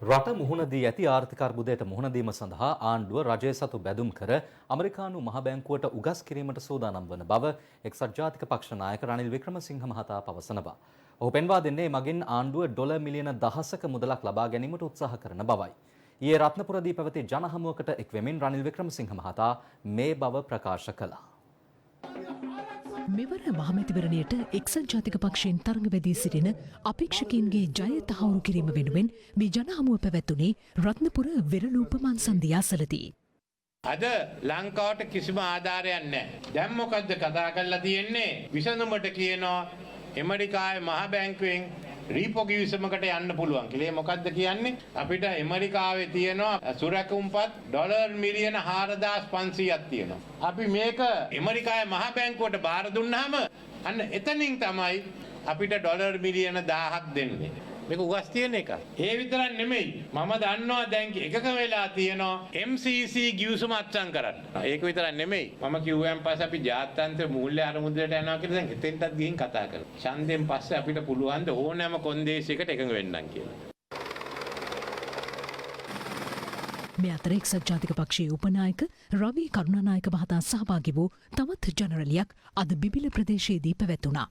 රට මුහුණ දී ඇති ආර්ථික අර්බුදයට මුහුණ දීම සඳහා ආණ්ඩුව රජය සතු බැදුම් කර ඇමරිකානු මහ බැංකුවට උගස් කිරීමට සූදානම් වන බව එක්සත් ජාතික පක්ෂ නායක රනිල් වික්‍රමසිංහ මහතා පවසනවා. ඔහු පෙන්වා දෙන්නේ මගින් ආණ්ඩුව ඩොලර් මිලියන 10ක මුදලක් ලබා ගැනීමට උත්සාහ කරන බවයි. ඊයේ රත්නපුරදී පැවති ජනහමුවකට එක්වෙමින් රනිල් වික්‍රමසිංහ මහතා මේ බව ප්‍රකාශ කළා. මෙවර මහමැතිවරණයට එක්සත් ජාතික පක්ෂයෙන් තරඟ වැදී සිටින අපේක්ෂකයින්ගේ ජය තහවුරු කිරීම වෙනුවෙන් මේ ජනහමුව පැවැත්වුණේ රත්නපුර වෙරළූප මන්සන්දිය අසලදී. අද ලංකාවට කිසිම ආධාරයක් නැහැ. දැන් මොකද්ද කතා කරලා තියෙන්නේ? විසඳුමට කියනවා ඇමරිකාවේ මහ බැංකුවෙන් රීපෝ කිවිසමකට යන්න පුළුවන් කියලා. ඒ මොකද්ද කියන්නේ? අපිට ඇමරිකාවේ තියෙනවා සුරකුම්පත් ඩොලර් මිලියන 4500ක් තියෙනවා. අපි මේක ඇමරිකාවේ මහ බැංකුවට බාර දුන්නාම අන්න එතනින් තමයි අපිට ඩොලර් මිලියන 1000ක් දෙන්නේ. මේක උගස් තියෙන එක. ඒ විතරක් නෙමෙයි. මම දන්නවා දැන් එකක වෙලා තියෙනවා MCC ගිවිසුම අත්සන් කරන්න. ඒක විතරක් නෙමෙයි. මම කිව්වන් පස්සේ අපි ජාත්‍යන්තර මූල්‍ය අරමුදලට යනවා කියලා දැන් එතෙන්ටත් ගිහින් කතා කරනවා. ඡන්දයෙන් පස්සේ අපිට පුළුවන් ද ඕනෑම කොන්දේසියකට එකඟ වෙන්නම් කියලා. මේ අතර එක්සත් ජාතික පක්ෂයේ උපනායක රවී කරුණානායක මහතා සහභාගී වූ තවත් ජනරලියක් අද බිබිල ප්‍රදේශයේදී පැවැත්වුණා.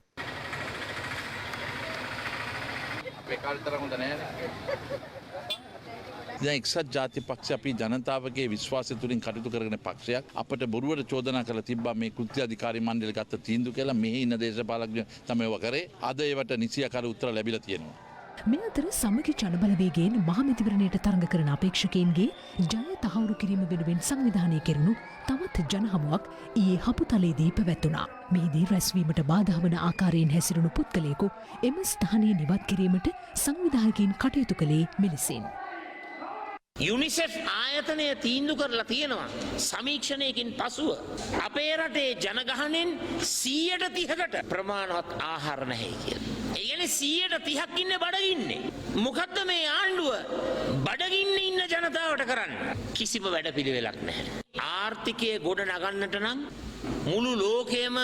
දැන් එක්සත් ජාතික පක්ෂ අපි ජනතාවගේ විශ්වාසය තුලින් කටයුතු කරගෙන පක්ෂයක් අපට බොරුවට චෝදනා කරලා තිබ්බා මේ කෘත්‍ය අධිකාරී මණ්ඩලය ගත්ත තීන්දුව කියලා මෙහි ඉන්න දේශපාලකයෝ තමයි ඒව කරේ. අද ඒවට නිසියාකාර උත්තර ලැබිලා තියෙනවා. මේ අතර සමගි ජනබලවේගයෙන් මහමැතිවරණයට තරඟ කරන අපේක්ෂකයින්ගේ ජය තහවුරු කිරීම වෙනුවෙන් සංවිධානය කෙරුණු තවත් ජනහමුවක් ඊයේ හපුතලයේදී පැවැත්වුණා. මෙහිදී රැස්වීමට බාධා වන ආකාරයෙන් හැසිරුණු පුද්ගලයෙකු එම ස්ථානය නිවත් කිරීමට සංවිධායකයින් කටයුතු කළේ මෙලෙසින්. යුනිසෙෆ් ආයතනය තීන්දුව කරලා තියෙනවා සමීක්ෂණයකින් පසුව අපේ රටේ ජනගහනයෙන් 130කට ප්‍රමාණවත් ආහාර නැහැ කියලා. ඒ කියන්නේ 130ක් ඉන්නේ බඩගින්නේ. මොකද්ද මේ ආණ්ඩුව බඩගින්නේ ඉන්න ජනතාවට කරන්නේ? කිසිම වැඩපිළිවෙලක් නැහැ. ආර්ථිකය ගොඩ නගන්නට නම් මුළු ලෝකයේම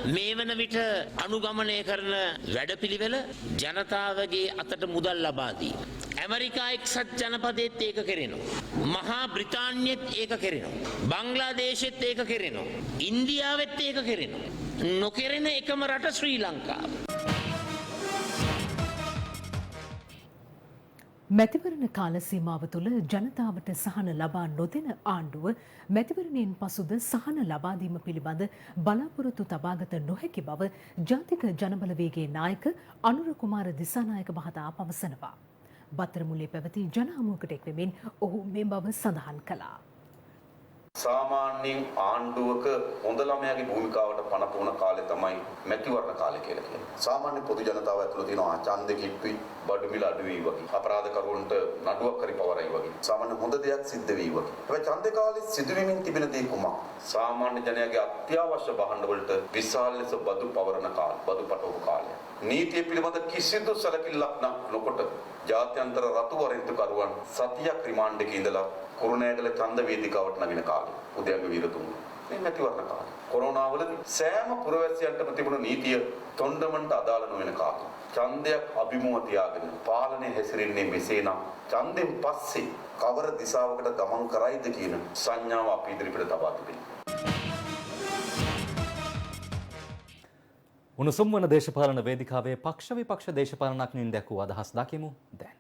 මේ වන විට අනුගමනය කරන වැඩපිළිවෙල ජනතාවගේ අතට මුදල් ලබා දී. ඇමරිකා එක්සත් ජනපදයේත් ඒක කෙරෙනවා. මහා බ්‍රිතාන්‍යයේත් ඒක කෙරෙනවා. බංග්ලාදේශෙත් ඒක කෙරෙනවා. ඉන්දියාවෙත් ඒක කෙරෙනවා. නොකෙරෙන එකම රට ශ්‍රී ලංකාව. මැතිවරණ කාල සීමාව තුළ ජනතාවට සහන ලබා නොදෙන ආණ්ඩුව මැතිවරණයෙන් පසුද සහන ලබා දීම පිළිබඳ බලාපොරොත්තු තබාගත නොහැකි බව ජාතික ජනබලවේගයේ නායක අනුර කුමාර දිසානායක මහතා පවසනවා. බත්තරමුල්ලේ පැවති ජනහමුවකට එක්වෙමින් ඔහු මේ බව සඳහන් කළා. සාමාන්‍යයෙන් ආණ්ඩුවක හොඳ ළමයාගේ භූමිකාවට පනපුවන කාලේ තමයි මැතිවරණ කාලය කියලා කියන්නේ. සාමාන්‍ය පොදු ජනතාව ඇතුළේ තියෙනවා ඡන්ද කිප්පි බඩු මිල අඩු වී වගේ. අපරාධකරුවන්ට නඩුවක් හරි පවරයි වගේ. සාමාන්‍ය හොඳ දෙයක් සිද්ධ වී වගේ. හැබැයි ඡන්ද කාලේ සිදුවීමින් තිබෙන දේ කුමක්? සාමාන්‍ය ජනයාගේ අත්‍යවශ්‍ය භාණ්ඩ වලට විශාල ලෙස බදු පවරන කාලය. බදු පටවපු කාලය. නීතිය පිළිබඳ කිසිදු සැලකිල්ලක් නොකොට ජාත්‍යන්තර රතු වරෙන්තුකරුවන් සතියක් රිමාන්ඩ් එකේ ඉඳලා කුරුණෑගල ඡන්ද වේදිකාවට නගින කාලේ. උදයන්ග වීරතුංග. මේ මැතිවරණ කාලේ. කොරෝනාවලදී සෑම පුරවැසියන්ටම තිබුණු නීතිය තොණ්ඩමන්ට අදාළ නොවන කාලේ. ඡන්දයක් අභිමුව තියාගෙන පාලනය හැසිරෙන්නේ මෙසේනම් ඡන්දෙන් පස්සේ කවර දිශාවකට ගමන් කරයිද කියන සංඥාව අපි ඉදිරිපිට තබා තිබෙනවා. උණුසුම් වන දේශපාලන වේදිකාවේ පක්ෂ විපක්ෂ දේශපාලනඥයින් දැක්වූ අදහස් දකිමු දැන්.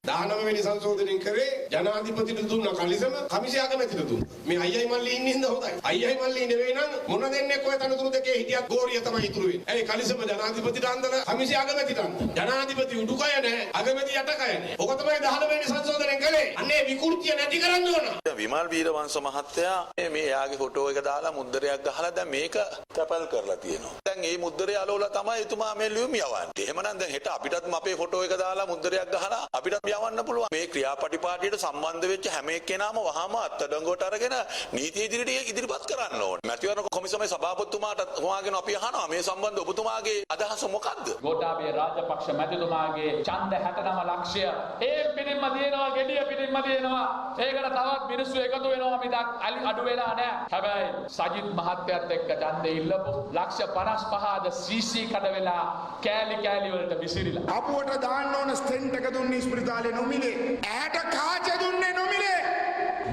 19 වෙනි සංශෝධනයෙන් කරේ ජනාධිපතිට දුන්න කලිසම කමිෂය අගමැතිට දුන්නා. මේ අයියයි මල්ලි ඉන්නේ හින්දා හොඳයි. අයියයි මල්ලි නෙවෙයි නම් මොන දෙන්නේ කොයි තනතුරු දෙකේ හිටියත් ගෝරිය තමයි ඉතුරු වෙන්නේ. ඒ කලිසම ජනාධිපතිට අන්දලා කමිෂය අගමැතිට අන්දලා. ජනාධිපති උඩුකය නැහැ, අගමැති යටකය නැහැ. ඔක තමයි 19 වෙනි සංශෝධනයෙන් කළේ. අන්නේ විකෘතිය නැති කරන්න ඕන. විමල් වීරවංශ මහත්තයා මේ යාගේ ෆොටෝ එක දාලා මුද්දරයක් ගහලා දැන් මේක තැපල් කරලා තියෙනවා. දැන් මේ මුද්දරය අලවලා තමයි එතුමා මේ ලියුම් යවන්නේ. එහෙමනම් දැන් හෙට අපිටත් අපේ ෆොටෝ එක දාලා මුද්දරයක් ගහලා අපිටත් යවන්න පුළුවන්. මේ ක්‍රියාපටිපාටියට සම්බන්ධ වෙච්ච හැම එක්කෙනාම වහාම අත්අඩංගුවට අරගෙන නීති ඉදිරිපත් කරන්න ඕනේ. මැතිවරණ කොමිසමේ සභාපතිතුමාට හොයාගෙන අපි අහනවා මේ සම්බන්ධ ඔබතුමාගේ අදහස මොකක්ද? ගෝඨාභය රාජපක්ෂ මැතිතුමාගේ ඡන්ද 69 ලක්ෂය ඒ පිටින්ම දිනනවා, ගෙඩිය පිටින්ම දිනනවා. ඒකට තවත් මිනිස්සු එකතු වෙනවා මිසක් අඩු වෙලා නැහැ. හැබැයි සජිත් මහත්තයත් එක්ක ඡන්දෙ ඉල්ලපු ලක්ෂ 55ද CC කඩ වෙලා කෑලි වලට විසිරිලා. අපුවට දාන්න ඕන ස්ටෙන්ට් එක දුන්නේ ස්පිරිතාලේ නොමිලේ. ඇට කාච දුන්නේ නොමිලේ.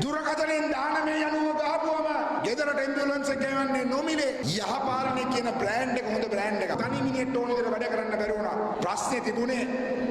දුරකථනෙන් දාන මේ යනුව ගහපුවම ගෙදරට ඇම්බියුලන්ස් එක ගෙවන්නේ නොමිලේ. යහපාලනය කියන බ්‍රෑන්ඩ් එක හොඳ බ්‍රෑන්ඩ් එකක්. තනි මිනිහෙක්ට ඕන විදිහට වැඩ කරන්න බැරි වුණා. ප්‍රශ්නේ තිබුණේ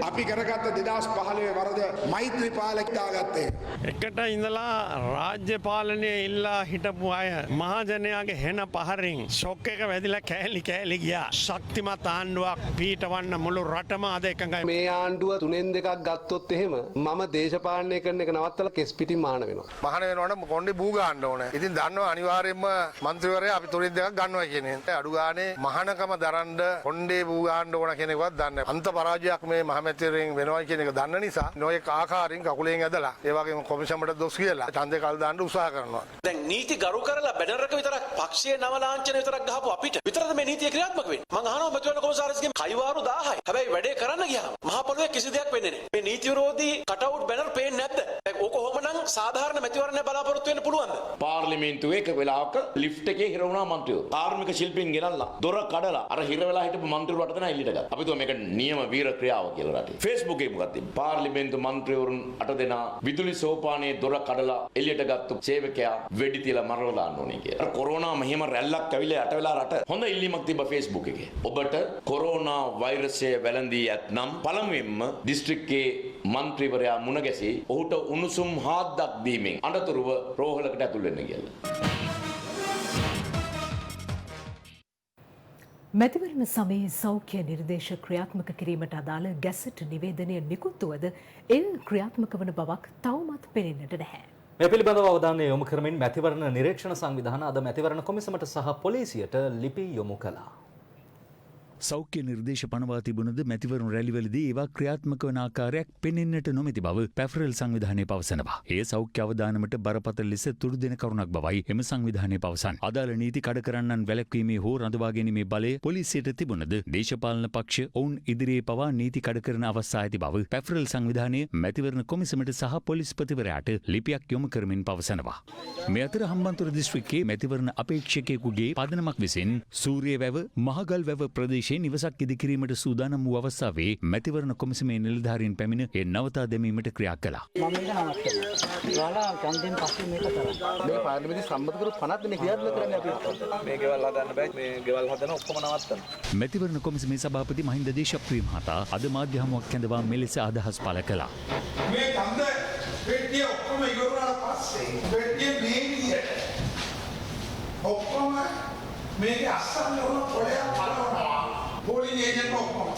අපි කරගත්ත 2015 වරද මෛත්‍රී පාලක දාගත්තේ. එකට ඉඳලා රාජ්‍ය පාලනය ඉල්ලා හිටපු අය මහජනයාගේ හෙන පහරින් ෂොක් එක වැදිලා කෑලි කෑලි ගියා. ශක්තිමත් ආණ්ඩුවක් පීඨවන්න මුළු රටම අද එකඟයි. මේ ආණ්ඩුව 3න් 2ක් ගත්තොත් එහෙම මම දේශපාලනය කරන එක නවත්තලා කෙස් පිටින් මහාන වෙනවා. මහාන වෙනවනම් කොණ්ඩේ බූ ගන්න ඕනේ. ඉතින් දන්නවා අනිවාර්යයෙන්ම മന്ത്രിවරයා අපි 3න් 2ක් ගන්නවා කියන්නේ. අඩු ගානේ මහානකම දරන්න කොණ්ඩේ බූ ගන්න ඕන කියන එකවත් දන්නේ. අන්ත පරාජයක් මේ මහමැතිවරයෙන් වෙනවා කියන එක දන්න නිසා නොයෙක් ආකාරයෙන් කකුලෙන් ඇදලා ඒ වගේම කොමිෂමට දොස් කියලා ඡන්දේ කල් දාන්න උත්සාහ කරනවා. දැන් නීති ගරු කරලා බැනර් එක විතරක් පක්ෂයේ නව ලාංඡන විතරක් ගහපු අපිට විතරද මේ නීතිය ක්‍රියාත්මක වෙන්නේ? මං අහනවා මැතිවරණ කොමසාරිස්ගේ කයිවාරු 1000යි. හැබැයි වැඩේ කරන්න ගියාම මහා පොළොවේ කිසි දෙයක් වෙන්නේ නැහැ. මේ නීති විරෝධී කටවුට් බැනර් පේන්නේ නැද්ද? ඕක කොහොමනම් සාධාරණ මැතිවරණයක් බලාපොරොත්තු වෙන්න පුළුවන්ද? පාර්ලිමේන්තුවේ එක වෙලාවක ලිෆ්ට් එකේ හිර වුණා මන්ත්‍රීවරු. කාර්මික ශිල්පීන් ගෙනල්ලා දොර කඩලා අර හිර වෙලා හිටපු මන්ත්‍රීවරු අට දෙනා එළියට ගත්තා. අපි තුමා මේක නියම වීර ක්‍රියාව කියලා රටේ. Facebook එකේ මොකක්ද? පාර්ලිමේන්තු මන්ත්‍රීවරුන් අට දෙනා විදුලි සෝපානයේ දොර කඩලා එළියට ගත්තු සේවකයා වෙඩි තියලා මරලා දාන්න ඕනේ කියලා. අර කොරෝනා මෙහෙම රැල්ලක් ඇවිල්ලා යට වෙලා රට හොඳ ඉල්ලීමක් තිබ්බා Facebook එකේ. ඔබට කොරෝනා වෛරසය වැළඳී ඇතනම් පළමුවෙන්ම දිස්ත්‍රික්කයේ මන්ත්‍රීවරයා මුණ ගැසී ඔහුට උණුසුම් හාද්දක් දීමෙන් අනතුරුව රෝහලකට ඇතුල් වෙන්න කියලා. මැතිවරණ සමයේ සෞඛ්‍ය නිර්දේශ ක්‍රියාත්මක කිරීමට අදාළ ගැසට් නිවේදනය නිකුත් වුවද එය ක්‍රියාත්මක වන බවක් තවමත් පෙනෙන්නට නැහැ. මේ පිළිබඳව අවධානය යොමු කරමින් මැතිවරණ නිරීක්ෂණ සංවිධාන අද මැතිවරණ කොමිසමට සහ පොලිසියට ලිපි යොමු කළා. සෞඛ්‍ය නිර්දේශ පනවා තිබුණද මැතිවරුන් රැලිවලදී ඒවා ක්‍රියාත්මක වන ආකාරයක් පෙනෙන්නට නොමැති බව පැෆරල් සංවිධානය පවසනවා. ඒ සෞඛ්‍ය අවදානමට බරපතල ලෙස තුඩු දෙන කරුණක් බවයි එම සංවිධානය පවසන්නේ. අදාළ නීති කඩ කරන්නන් වැළැක්වීමේ හෝ රඳවා ගැනීමේ බලය පොලිසියට තිබුණද දේශපාලන පක්ෂ ඔවුන් ඉදිරියේ පවා නීති කඩ කරන අවස්ථා ඇති බව පැෆරල් සංවිධානය මැතිවරණ කොමිසමට සහ පොලිස්පතිවරයාට ලිපියක් යොමු කරමින් පවසනවා. මේ අතර හම්බන්තොට දිස්ත්‍රික්කයේ මැතිවරණ අපේක්ෂකයෙකුගේ පදනමක් විසින් සූරියවැව මහගල් වැව ප්‍රදේශ නිවසක් ඉදිකිරීමට සූදානම් වූ අවස්ථාවේ මැතිවරණ කොමිසමේ නිලධාරීන් පැමිණ ඒ නවතා දැමීමට ක්‍රියා කළා. මම මේක නවත්තනවා. ඔයාලා ඡන්දයෙන් පස්සේ මේක කරා. මේ පාර්ලිමේන්තුවේ සම්මත කරු 50 දෙනෙක් ක්‍රියාත්මක කරන්නේ අපි. මේ ගෙවල් හදන්න බෑ. මේ ගෙවල් හදන ඔක්කොම නවත්තනවා. මැතිවරණ කොමිසමේ සභාපති මහින්ද දේශප්‍රිය මහතා අද මාධ්‍ය හමුවක් කැඳවා මෙලෙස අදහස් පළ කළා. මේ ඡන්ද පෙට්ටිය ඔක්කොම ඉවර වුණාට පස්සේ පෙට්ටිය මේ විදියට ඔක්කොම මේක අස්සන්න වුණ පොළයක් පළවනවා. පොලිස් ඒජන්ට් ඔක්කොම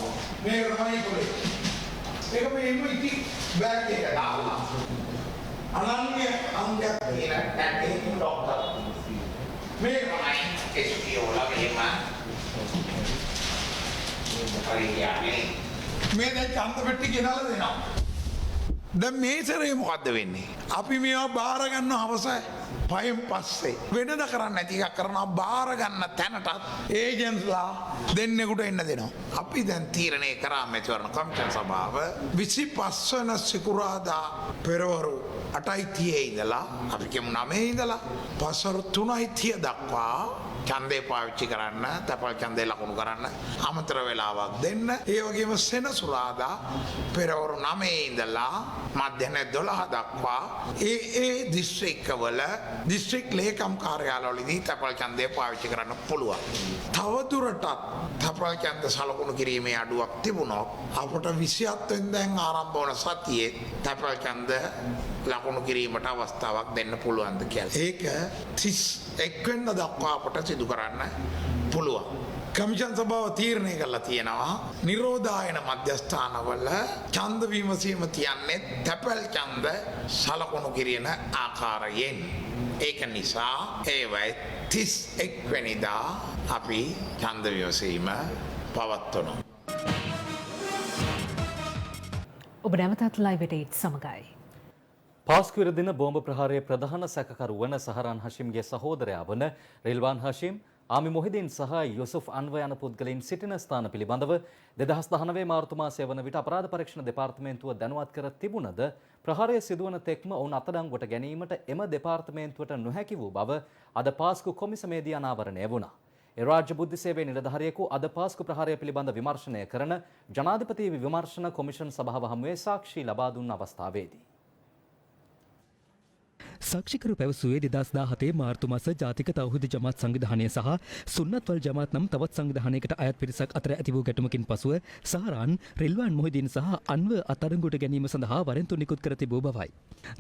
මේක තමයි පොලේ. ඒක මේම ඉති බෑග් එක දාලා. අනන්‍ය අංගයක් කියන ටැග් ડોක්ටර්. මේක තමයි එස්පී වල මෙහෙම. මේ දැන් ඡන්ද පෙට්ටිය ගෙනල්ලා දෙනවා. දැන් මේ සැරේ මොකද්ද වෙන්නේ? අපි මේවා බාර ගන්න අවසයි. පයෙන් පස්සේ වෙනද කරන්න නැති එකක් කරනවා බාර ගන්න තැනටත් ඒජන්ට්ලා දෙන්නෙකුට එන්න දෙනවා. අපි දැන් තීරණය කරා මැතිවරණ කමිෂන් සභාව 25 වන සිකුරාදා පෙරවරු 8:30 ඉඳලා අපි කියමු 9 ඉඳලා පසර 3:30 දක්වා ඡන්දේ පාවිච්චි කරන්න, තපල් ඡන්දේ ලකුණු කරන්න අමතර වේලාවක් දෙන්න. ඒ වගේම සෙනසුරාදා පෙරවරු 9 ඉඳලා මධ්‍යන 12 දක්වා ඒ දිස්ත්‍රික්කවල දිස්ත්‍රික් ලේකම් කාර්යාලවලදී තපල් ඡන්දේ පාවිච්චි කරන්න පුළුවන්. තවදුරටත් තපල් ඡන්ද සලකුණු කිරීමේ අඩුවක් තිබුණොත් අපට 27 වෙනිදාන් ආරම්භ වන සතියේ තපල් ඡන්ද ලකුණු කිරීමට අවස්ථාවක් දෙන්න පුළුවන්ද කියලා. ඒක 31 වෙනිදා දක්වා අපට සිදු කරන්න පුළුවන්. කමිෂන් සභාව තීරණය කරලා තියෙනවා නිරෝධායන මධ්‍යස්ථානවල ඡන්ද විමසීම තියන්නේ තැපැල් ඡන්ද සලකුණු කිරීම ආකාරයෙන්. ඒක නිසා ඒවයි 31 වෙනිදා අපි ඡන්ද විමසීම පවත්වනවා. ඔබ නැවතත් ලයිව් එට සමගයි. පාස්කුවර දින බෝම්බ ප්‍රහාරයේ ප්‍රධාන සැකකරු වන සහරන් හෂිම්ගේ සහෝදරයා වන රිල්වාන් හෂිම්, ආමි මොහිදින් සහ යොසුෆ් අන්ව යන පුද්ගලයන් සිටින ස්ථාන පිළිබඳව 2019 මාර්තු මාසයේ වන විට අපරාධ පරීක්ෂණ දෙපාර්තමේන්තුව දැනුවත් කර තිබුණද ප්‍රහාරය සිදුවන තෙක්ම ඔවුන් අත්අඩංගුවට ගැනීමට එම දෙපාර්තමේන්තුවට නොහැකි වූ බව අද පාස්කු කොමිසමේදී අනාවරණය වුණා. ඒ රාජ්‍ය බුද්ධි සේවයේ නිලධාරියෙකු අද පාස්කු ප්‍රහාරය පිළිබඳ විමර්ශනය කරන ජනාධිපති විමර්ශන කොමිෂන් සභාව හමුවේ සාක්ෂි ලබා දුන් අවස්ථාවේදී සාක්ෂිකරු පැවසුවේ 2017 මාර්තු මාස ජාතික තෞහිද් ජමාත් සංවිධානය සහ සුන්නත් වල් ජමාත් නම් තවත් සංවිධානයකට අයත් පිරිසක් අතර ඇති වූ ගැටුමකින් පසුව සහරාන් රිල්වාන් මොහිදීන් සහ අන්ව අත්අඩංගුවට ගැනීම සඳහා වරෙන්තු නිකුත් කර තිබූ බවයි.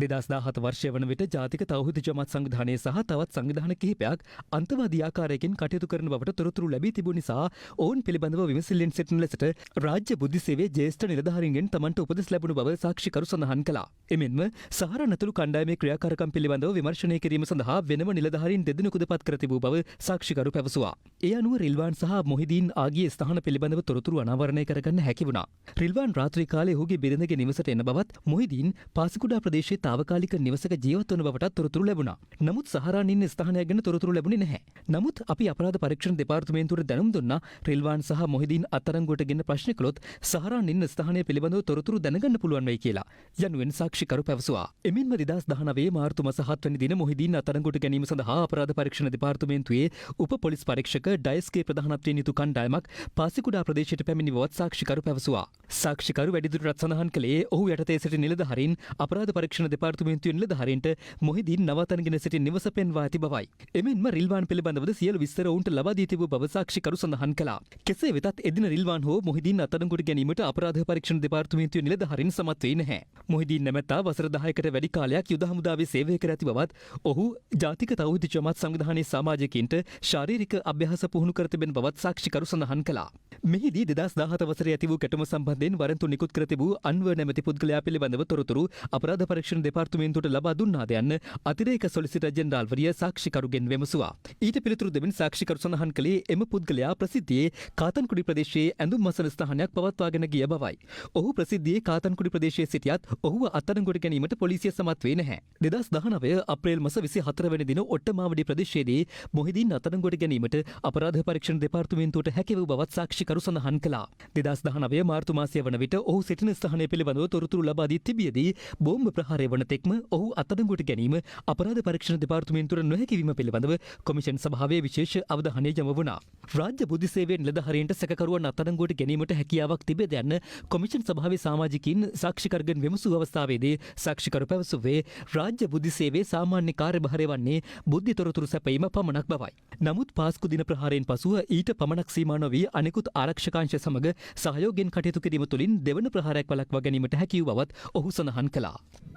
2017 වර්ෂය වන විට ජාතික තෞහිද් ජමාත් සංවිධානය සහ තවත් සංවිධාන කිහිපයක් අන්තවාදී ආකාරයකින් කටයුතු කරන බවට තොරතුරු ලැබී තිබූ නිසා ඔවුන් පිළිබඳව විමසිල්ලෙන් සිටින ලෙසට රාජ්‍ය බුද්ධි සේවයේ ජ්‍යෙෂ්ඨ නිලධාරීන්ගෙන් තමන්ට උපදෙස් ලැබුණු බව සාක්ෂිකරු සඳහන් කළා. එමෙන්ම සහරාන් ඇතුළු කණ්ඩායමේ ක්‍රියාකාරකම් පිළිබඳව විමර්ශනය කිරීම සඳහා වෙනම නිලධාරීන් දෙදෙනෙකුද පත් කර තිබූ බව සාක්ෂිකරු පැවසුවා. ඒ අනුව රිල්වාන් සහ මොහිදීන් ආගිය ස්ථාන පිළිබඳව තොරතුරු අනාවරණය කරගන්න හැකි වුණා. රිල්වාන් රාත්‍රී කාලයේ ඔහුගේ බිරිඳගේ නිවසට එන බවත් මොහිදීන් පාසිකුඩා ප්‍රදේශයේ තාවකාලික නිවසක ජීවත් වන බවටත් තොරතුරු ලැබුණා. නමුත් සහරාන් ඉන්න ස්ථානයක් ගැන තොරතුරු ලැබුණේ නැහැ. නමුත් අපි අපරාධ පරීක්ෂණ දෙපාර්තමේන්තුවට දැනුම් දුන්නා රිල්වාන් සහ මොහිදීන් අත්අඩංගුවට ගෙන ප්‍රශ්න කළොත් සහරාන් ඉන්න ස්ථානය පිළිබඳව තොරතුරු දැනගන්න පුළුවන් වෙයි කියලා යනුවෙන් සාක්ෂිකරු පැවසුවා. එමෙන්ම 2019 මාර්තු මාස 7 වෙනි දින මොහිදීන් අත්අඩංගුවට ගැනීම සඳහා අපරාධ පරීක්ෂණ දෙපාර්තමේන්තුවේ උප පොලිස් පරීක්ෂක ඩයස්ගේ ප්‍රධානත්වයෙන් යුතු කණ්ඩායමක් පාසිකුඩා ප්‍රදේශයට පැමිණි බවත් සාක්ෂිකරු පැවසුවා. සාක්ෂිකරු වැඩිදුරටත් සඳහන් කළේ ඔහු යටතේ සිටි නිලධාරීන් අපරාධ පරීක්ෂණ දෙපාර්තමේන්තුවේ නිලධාරීන්ට මොහිදීන් නවතනගෙන සිටි නිවස පෙන්වා ඇති බවයි. එමෙන්ම රිල්වාන් පිළිබඳවද සියලු විස්තර ඔවුන්ට ලබා දී තිබූ බව සාක්ෂිකරු සඳහන් කළා. කෙසේ වෙතත් එදින රිල්වාන් හෝ මොහිදීන් අත්අඩංගුවට ගැනීමට අපරාධ පරීක්ෂණ දෙපාර්තමේන්තුවේ නිලධාරීන් සමත් වෙන්නේ නැහැ. මොහිදීන් නැමැත්තා වසර 10කට වැඩි කාලයක් යුද හමුදාවේ සේවය කර ඇති බවත් ඔහු ජාතික තෞහිද් ජමාත් සංවිධානයේ සමාජිකයින්ට ශාරීරික අභ්‍යාස පුහුණු කර තිබෙන බවත් සාක්ෂිකරු සඳහන් කළා. මෙහිදී 2017 වසරේ ඇති වූ ගැටුම සම්බන්ධයෙන් වරෙන්තු නිකුත් කර තිබූ අන්ව නැමැති පුද්ගලයා පිළිබඳව තොරතුරු අපරාධ පරීක්ෂණ දෙපාර්තමේන්තුවට ලබා දුන්නාද යන්න අතිරේක සොලිසිටර් ජෙනරාල්වරිය සාක්ෂිකරුගෙන් විමසුවා. ඊට පිළිතුරු දෙමින් සාක්ෂිකරු සඳහන් කළේ එම පුද්ගලයා ප්‍රසිද්ධියේ කාතන්කුඩි ප්‍රදේශයේ ඇඳුම් මසන ස්ථානයක් පවත්වාගෙන ගිය බවයි. ඔහු ප්‍රසිද්ධියේ කාතන්කුඩි ප්‍රදේශයේ සිටියත් ඔහුව අත්අඩංගුවට ගැනීමට පොලිසිය සමත් වේ නැහැ. 2019 අප්‍රේල් මාස 24 වෙනි දින ඔට්ටමාවඩි ප්‍රදේශයේදී මොහිදීන් අත්අඩංගුවට ගැනීමට අපරාධ පරීක්ෂණ දෙපාර්තමේන්තුවට හැකි වූ බවත් සාක්ෂිකරු සඳහන් කළා. 2019 මාර්තු මාසය වන විට ඔහු සිටින ස්ථානය පිළිබඳව තොරතුරු ලබා දී තිබියදී බෝම්බ ප්‍රහාරය වන තෙක්ම ඔහු අත්අඩංගුවට ගැනීම අපරාධ පරීක්ෂණ දෙපාර්තමේන්තුවට නොහැකි වීම පිළිබඳව කොමිෂන් සභාවේ විශේෂ අවධානය යොමු වුණා. රාජ්‍ය බුද්ධි සේවයේ නිලධාරීන්ට සැකකරුවන් අත්අඩංගුවට ගැනීමට හැකියාවක් තිබේද යන්න කොමිෂන් සභාවේ සමාජිකයින් සාක්ෂිකරුගෙන් විමසූ අවස්ථාවේදී සාක්ෂිකරු පැවසුවේ රාජ්‍ය බුද්ධි සේවයේ සාමාන්‍ය කාර්යභාරය වන්නේ බුද්ධි තොරතුරු සැපයීම පමණක් බවයි. නමුත් පාස්කු දින ප්‍රහාරයෙන් පසුව ඊට පමණක් සීමා නොවී අනෙකුත් ආරක්ෂකාංශ සමග සහයෝගයෙන් කටයුතු කිරීම තුළින් දෙවන ප්‍රහාරයක් වළක්වා ගැනීමට හැකි වූ බවත් ඔහු සඳහන් කළා.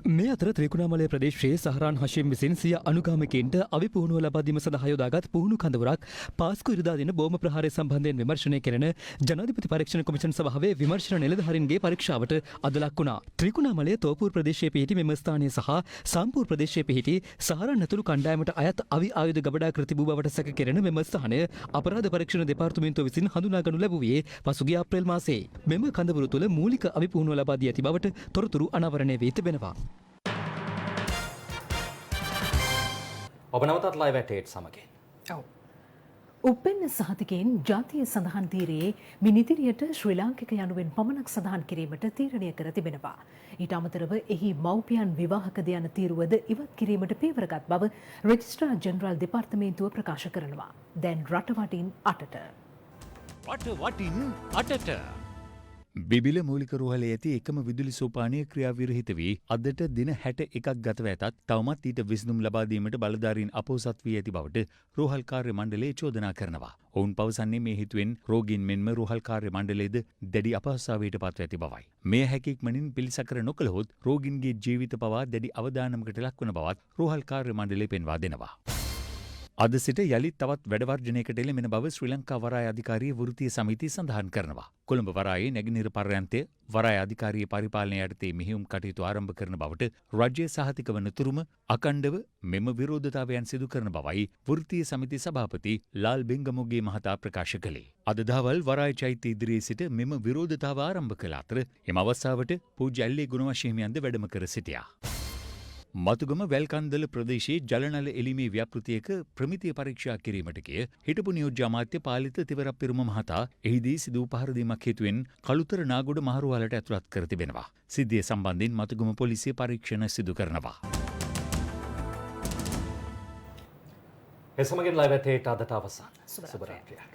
මේ අතර ත්‍රිකුණාමලය ප්‍රදේශයේ සහරාන් හෂීම් විසින් සිය අනුගාමිකයින්ට අවිපුහුණුව ලබා දීම සඳහා යොදාගත් පුහුණු කඳවුරක් පාස්කු ඉරිදා දින බෝම්බ ප්‍රහාරය සම්බන්ධයෙන් විමර්ශනය කරන ජනාධිපති පරීක්ෂණ කොමිෂන් සභාවේ විමර්ශන නිලධාරීන්ගේ පරීක්ෂාවට අද ලක් වුණා. ත්‍රිකුණාමලය තෝපූර් ප්‍රදේශයේ පිහිටි මෙම ස්ථානය සහ සාම්පූර් ප්‍රදේශයේ පිහිටි සහරාන් ඇතුළු කණ්ඩායමට අයත් අවි ආයුධ ගබඩා කර තිබූ බවට සැක කෙරෙන මෙම ස්ථානය අපරාධ පරීක්ෂණ දෙපාර්තමේන්තුව විසින් හඳුනාගනු ලැබුවේ පසුගිය අප්‍රේල් මාසයේ. මෙම කඳවුරු තුළ මූලික අවිපුහුණුව ලබා දී ඇති බවට තොරතුරු අනාවරණය වී තිබෙනවා. ඔබ නවතත් ලයිව් ඇටේට් සමගින්. උපෙන්න සහතිකයෙන් ජාතිය සඳහන් තීරයේ මින් ඉදිරියට ශ්‍රී ලාංකික යනුවෙන් පමණක් සඳහන් කිරීමට තීරණය කර තිබෙනවා. ඊට අමතරව එහි මව්පියන් විවාහකද යන තීරුවද ඉවත් කිරීමට පියවරගත් බව රෙජිස්ට්‍රාර් ජෙනරාල් දෙපාර්තමේන්තුව ප්‍රකාශ කරනවා. දැන් රටවටින් අටට. රටවටින් අටට. බිබිල මූලික රෝහලේ ඇති එකම විදුලි සෝපානය ක්‍රියාවිරහිත වී අදට දින 61ක් ගතව ඇතත් තවමත් ඊට විසඳුම් ලබා දීමට බලධාරීන් අපොහොසත් වී ඇති බවට රෝහල් කාර්ය මණ්ඩලය චෝදනා කරනවා. ඔවුන් පවසන්නේ මේ හේතුවෙන් රෝගීන් මෙන්ම රෝහල් කාර්ය මණ්ඩලයේද දැඩි අපහසුතාවයට පත්ව ඇති බවයි. මේ හැකියක්මනින් පිළිසකර නොකළහොත් රෝගීන්ගේ ජීවිත පවා දැඩි අවදානමකට ලක්වන බවත් රෝහල් කාර්ය මණ්ඩලය පෙන්වා දෙනවා. අද සිට යළිත් තවත් වැඩවර්ජනයකට එළඹෙන බව ශ්‍රී ලංකා වරාය අධිකාරිය වෘත්තීය සමිතිය සඳහන් කරනවා. කොළඹ වරායේ නැගෙනහිර පර්යන්තය වරාය අධිකාරිය පරිපාලනය යටතේ මෙහෙයුම් කටයුතු ආරම්භ කරන බවට රජය සහතික වන තුරුම අකණ්ඩව මෙම විරෝධතාවයන් සිදු කරන බවයි වෘත්තීය සමිති සභාපති ලාල් බෙංගමුගේ මහතා ප්‍රකාශ කළේ. අද දහවල් වරාය චෛත්‍ය ඉදිරියේ සිට මෙම විරෝධතාව ආරම්භ කළ අතර එම අවස්ථාවට පූජ්‍ය ඇල්ලේ ගුණවර්ෂ හිමියන්ද වැඩම කර සිටියා. මතුගම වැල්කන්දල ප්‍රදේශයේ ජලනල එළීමේ ව්‍යාපෘතියක ප්‍රමිතිය පරීක්ෂා කිරීමට ගිය හිටපු නියෝජ්‍ය අමාත්‍ය පාලිත තිවරප්පිරුම මහතා එහිදී සිදු වූ පහර දීමක් හේතුවෙන් කළුතර නාගොඩ මහරුවලට ඇතුළත් කර තිබෙනවා. සිද්ධිය සම්බන්ධයෙන් මතුගම පොලිසිය පරීක්ෂණ සිදු කරනවා. එසමගින් ලයිව් ඇටේට අදට අවසන්. සුබ රාත්‍රියක්.